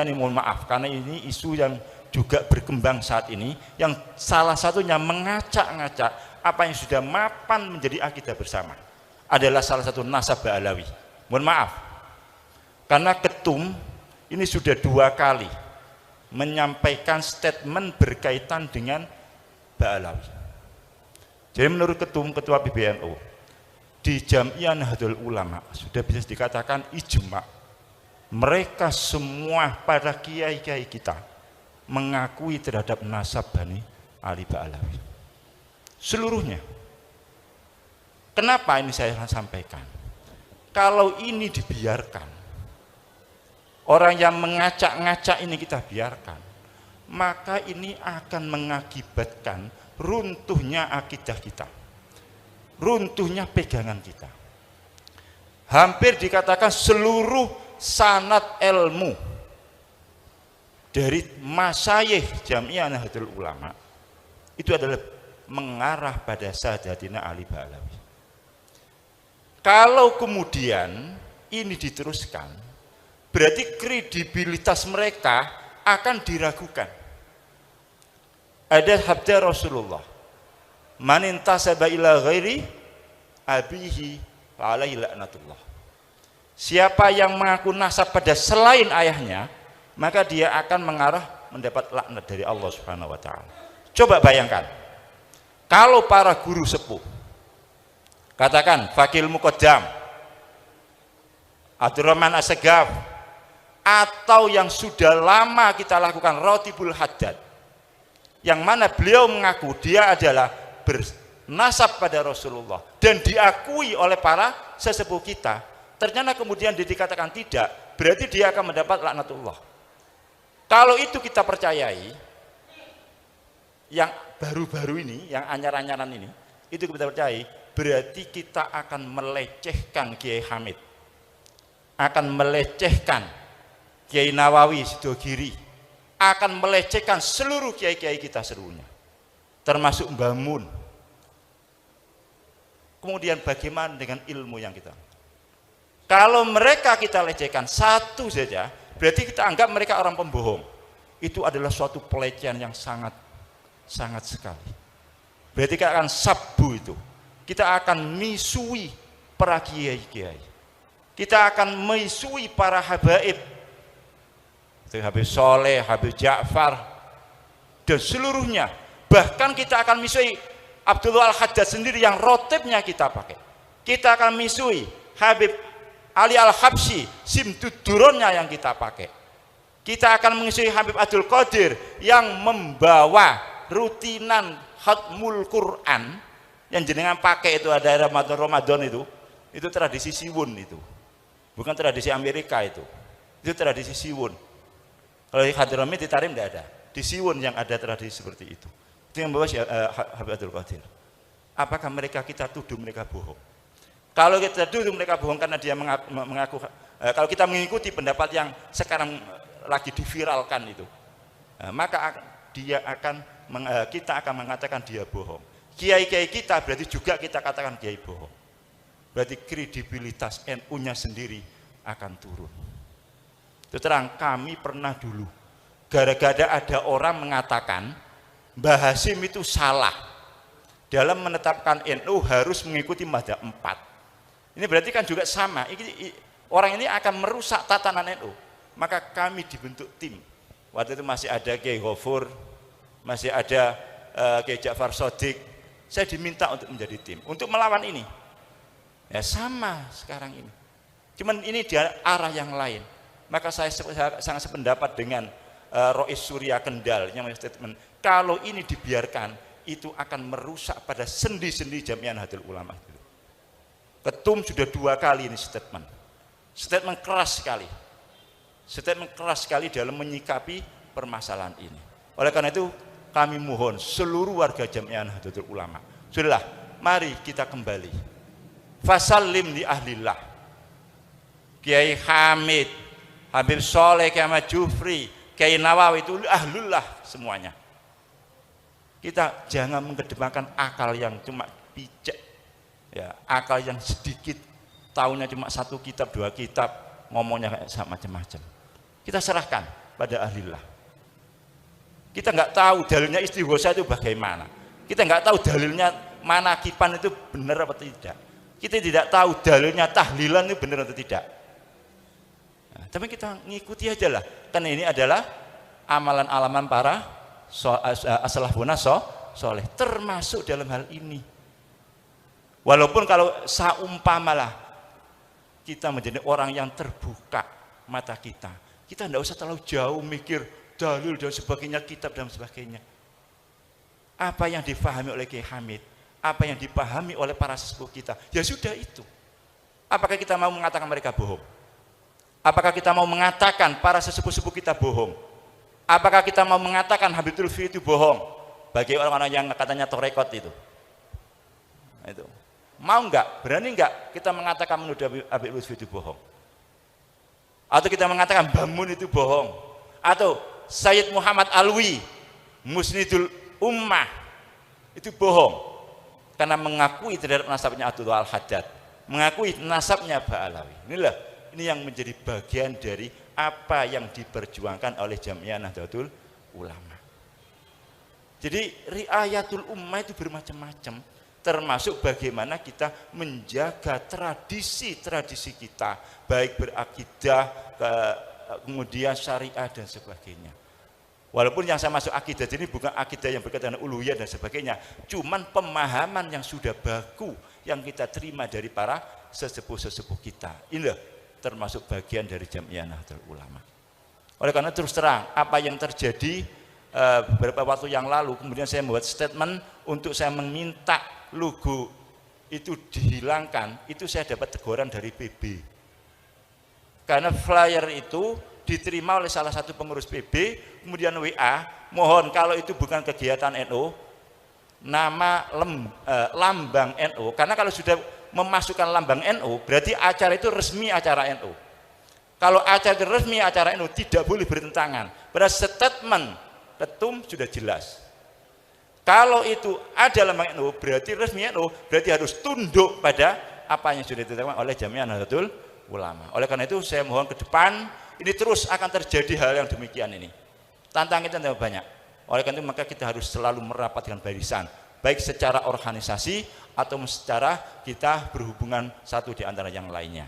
ini mohon maaf karena ini isu yang juga berkembang saat ini, yang salah satunya mengacak-ngacak apa yang sudah mapan menjadi akidah bersama adalah salah satu nasab Ba'alawi. Mohon maaf karena ketum ini sudah 2 kali menyampaikan statement berkaitan dengan Ba'alawi. Jadi menurut ketua PBNU di Jam'iyah Nahdlatul Ulama sudah bisa dikatakan ijma, mereka semua para kiai-kiai kita mengakui terhadap nasab Bani Ali Ba'alawi seluruhnya. Kenapa ini saya sampaikan? Kalau ini dibiarkan, orang yang mengacak-ngacak ini kita biarkan, maka ini akan mengakibatkan runtuhnya akidah kita, runtuhnya pegangan kita. Hampir dikatakan seluruh sanad ilmu dari masyayikh Jam'iyah Nahdlatul Ulama itu adalah mengarah pada Sayyidina Ali Ba'alawi. Kalau kemudian ini diteruskan, berarti kredibilitas mereka akan diragukan. Ada sabda Rasulullah, man intasaba ila ghairi abihi fa alaihi la'natullah. Siapa yang mengaku nasab pada selain ayahnya, maka dia akan mengarah mendapat laknat dari Allah Subhanahu wa taala. Coba bayangkan, kalau para guru sepuh, katakan Fakil Muqaddam, Abdurrahman As-Segaf, atau yang sudah lama kita lakukan Rotibul Haddad, yang mana beliau mengaku dia adalah bernasab pada Rasulullah dan diakui oleh para sesepuh kita, ternyata kemudian dikatakan tidak, berarti dia akan mendapat laknatullah. Kalau itu kita percayai, yang baru-baru ini, yang anyar-anyaran ini, itu kita percayai, berarti kita akan melecehkan Kiai Hamid, akan melecehkan Kiai Nawawi Sidogiri, akan melecehkan seluruh kiai-kiai kita seluruhnya, termasuk Mbah Mun. Kemudian bagaimana dengan ilmu yang kita? Kalau mereka kita lecehkan satu saja, berarti kita anggap mereka orang pembohong. Itu adalah suatu pelecehan yang sangat sekali. Berarti kita akan sabbu itu. Kita akan misui para kiai-kiai. Kita akan misui para habaib. Habib Soleh, Habib Ja'far, dan seluruhnya. Bahkan kita akan misui Abdullah Al-Haddad sendiri yang rotibnya kita pakai. Kita akan misui Habib Ali Al-Habsyi, simtuduronnya yang kita pakai. Kita akan mengisi Habib Abdul Qadir yang membawa rutinan khatmul Quran yang jenengan pakai itu ada Ramadan itu tradisi Siwun itu. Bukan tradisi Amerika itu. Itu tradisi Siwun. Kalau di Hadramit di Tarim tidak ada. Di Siwun yang ada tradisi seperti itu. Itu yang membawa Habib Abdul Qadir. Apakah mereka kita tuduh mereka bohong? Kalau kita dulu mereka bohong karena dia mengaku, kalau kita mengikuti pendapat yang sekarang lagi diviralkan itu, maka kita akan mengatakan dia bohong. Kiai-kiai kita berarti juga kita katakan kiai bohong. Berarti kredibilitas NU-nya sendiri akan turun. Itu terang, kami pernah dulu gara-gara ada orang mengatakan Mbah Hasyim itu salah dalam menetapkan NU harus mengikuti mazhab 4. Ini berarti kan juga sama, orang ini akan merusak tatanan NU. Maka kami dibentuk tim. Waktu itu masih ada Kiai Ghafur, masih ada Kiai Ja'far Shadiq. Saya diminta untuk menjadi tim, untuk melawan ini. Ya sama sekarang ini. Cuman ini di arah yang lain. Maka saya sangat sependapat dengan Rois Surya Kendal yang statement, kalau ini dibiarkan, itu akan merusak pada sendi-sendi Jam'iyah Nahdlatul Ulama. Ketum sudah 2 kali ini statement keras sekali dalam menyikapi permasalahan ini. Oleh karena itu kami mohon seluruh warga Jam'iyah Nahdlatul Ulama, sudahlah, mari kita kembali fasallim li ahlillah. Kiai Hamid, Habib Soleh, Kiai Ahmad Jufri, Kiai Nawawi itu ahlullah semuanya. Kita jangan mengedepankan akal yang cuma picek, ya, akal yang sedikit, tahunya cuma 1 kitab 2 kitab, ngomongnya kayak macam-macam. Kita serahkan pada ahlillah. Kita nggak tahu dalilnya istighosa itu bagaimana. Kita nggak tahu dalilnya manakipan itu benar atau tidak. Kita tidak tahu dalilnya tahlilan itu benar atau tidak. Nah, tapi kita ngikuti aja lah. Karena ini adalah amalan-alaman para as-salafuna soleh, termasuk dalam hal ini. Walaupun kalau saumpamalah kita menjadi orang yang terbuka mata kita tidak usah terlalu jauh mikir dalil dan sebagainya, kitab dan sebagainya. Apa yang dipahami oleh Kiai Hamid, apa yang dipahami oleh para sesepuh kita, ya sudah itu. Apakah kita mau mengatakan mereka bohong? Apakah kita mau mengatakan para sesepuh-sepuh kita bohong? Apakah kita mau mengatakan Habib Lutfi itu bohong? Bagi orang-orang yang katanya torekot itu. Itu. Mau enggak? Berani enggak kita mengatakan menuduh Habib Lutfi itu bohong? Atau kita mengatakan Bamun itu bohong? Atau Sayyid Muhammad Alwi, Musnidul Ummah itu bohong karena mengakui terhadap nasabnya Abdullah Al-Haddad, mengakui nasabnya Ba'alawi. Ini yang menjadi bagian dari apa yang diperjuangkan oleh Jamiah Nahdlatul Ulama. Jadi riayatul ummah itu bermacam-macam, termasuk bagaimana kita menjaga tradisi-tradisi kita, baik berakidah, kemudian syariah dan sebagainya. Walaupun yang saya masuk akidah ini bukan akidah yang berkaitan dengan uluhiyah dan sebagainya, cuman pemahaman yang sudah baku yang kita terima dari para sesepuh-sesepuh kita. Inilah termasuk bagian dari Jamiah Nahdlatul Ulama. Oleh karena terus terang apa yang terjadi beberapa waktu yang lalu, kemudian saya membuat statement untuk saya meminta logo itu dihilangkan, itu saya dapat teguran dari PB. Karena flyer itu diterima oleh salah satu pengurus PB, kemudian WA, mohon kalau itu bukan kegiatan NU, nama lambang NU, karena kalau sudah memasukkan lambang NU, berarti acara itu resmi acara NU. Kalau acara itu resmi acara NU, tidak boleh bertentangan. Pada statement ketum sudah jelas. Kalau itu ada lambang NU, berarti resmi NU, berarti harus tunduk pada apa yang sudah ditetapkan oleh Jamiah Nahdlatul Ulama. Oleh karena itu saya mohon ke depan ini terus akan terjadi hal yang demikian ini. Tantangan kita tambah banyak. Oleh karena itu maka kita harus selalu merapatkan barisan, baik secara organisasi atau secara kita berhubungan satu di antara yang lainnya.